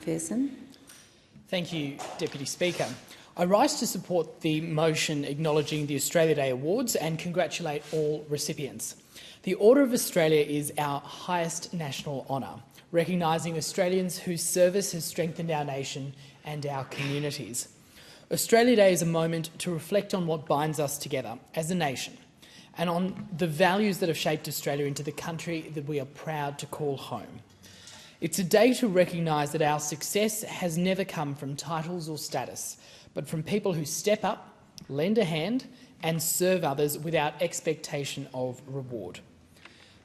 McPherson. Thank you, Deputy Speaker. I rise to support the motion acknowledging the Australia Day Awards and congratulate all recipients. The Order of Australia is our highest national honour, recognising Australians whose service has strengthened our nation and our communities. Australia Day is a moment to reflect on what binds us together as a nation and on the values that have shaped Australia into the country that we are proud to call home. It's a day to recognise that our success has never come from titles or status, but from people who step up, lend a hand and serve others without expectation of reward.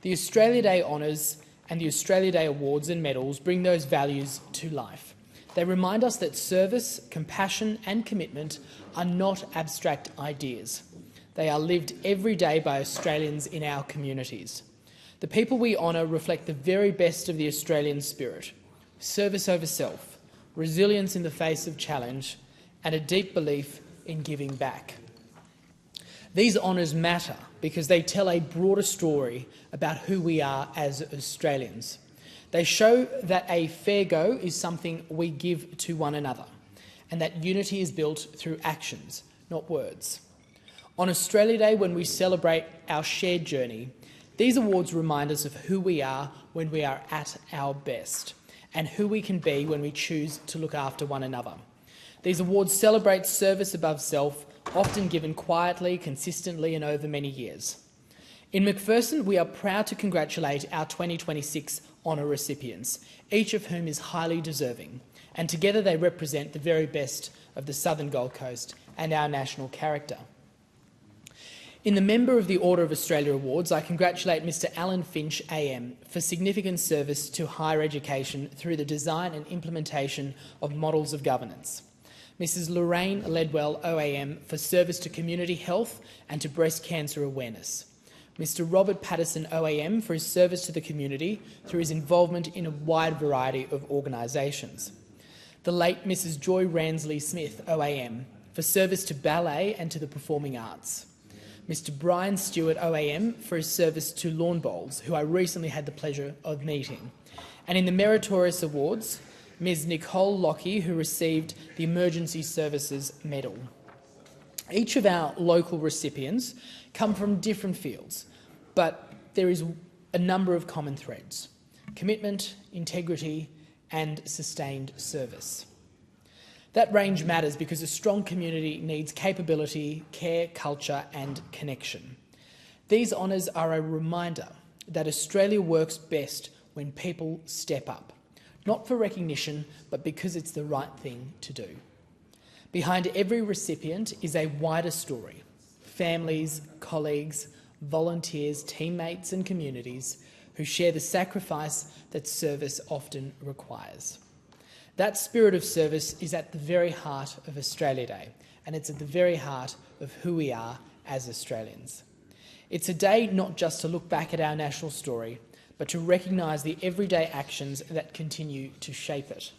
The Australia Day Honours and the Australia Day Awards and medals bring those values to life. They remind us that service, compassion and commitment are not abstract ideas. They are lived every day by Australians in our communities. The people we honour reflect the very best of the Australian spirit: service over self, resilience in the face of challenge, and a deep belief in giving back. These honours matter because they tell a broader story about who we are as Australians. They show that a fair go is something we give to one another, and that unity is built through actions, not words. On Australia Day, when we celebrate our shared journey, these awards remind us of who we are when we are at our best, and who we can be when we choose to look after one another. These awards celebrate service above self, often given quietly, consistently and over many years. In McPherson, we are proud to congratulate our 2026 honour recipients, each of whom is highly deserving, and together they represent the very best of the Southern Gold Coast and our national character. In the Member of the Order of Australia Awards, I congratulate Mr Alan Finch AM for significant service to higher education through the design and implementation of models of governance. Mrs Lorraine Ledwell OAM for service to community health and to breast cancer awareness. Mr Robert Patterson OAM for his service to the community through his involvement in a wide variety of organisations. The late Mrs Joy Ransley Smith OAM for service to ballet and to the performing arts. Mr Brian Stewart OAM for his service to lawn bowls, who I recently had the pleasure of meeting. And in the Meritorious Awards, Ms Nicole Lockie, who received the Emergency Services Medal. Each of our local recipients come from different fields, but there is a number of common threads: commitment, integrity and sustained service. That range matters because a strong community needs capability, care, culture and connection. These honours are a reminder that Australia works best when people step up, not for recognition, but because it's the right thing to do. Behind every recipient is a wider story: families, colleagues, volunteers, teammates and communities who share the sacrifice that service often requires. That spirit of service is at the very heart of Australia Day, and it's at the very heart of who we are as Australians. It's a day not just to look back at our national story, but to recognise the everyday actions that continue to shape it.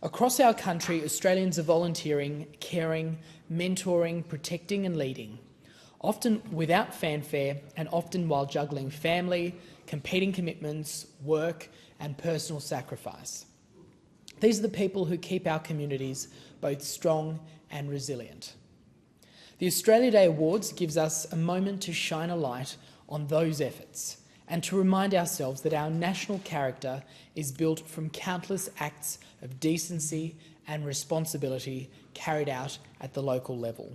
Across our country, Australians are volunteering, caring, mentoring, protecting and leading, often without fanfare and often while juggling family, competing commitments, work and personal sacrifice. These are the people who keep our communities both strong and resilient. The Australia Day Awards gives us a moment to shine a light on those efforts and to remind ourselves that our national character is built from countless acts of decency and responsibility carried out at the local level.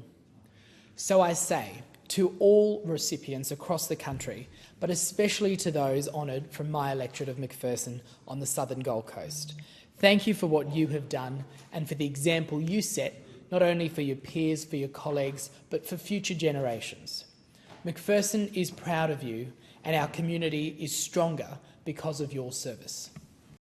So I say to all recipients across the country, but especially to those honoured from my electorate of McPherson on the Southern Gold Coast, thank you for what you have done and for the example you set, not only for your peers, for your colleagues, but for future generations. McPherson is proud of you and our community is stronger because of your service.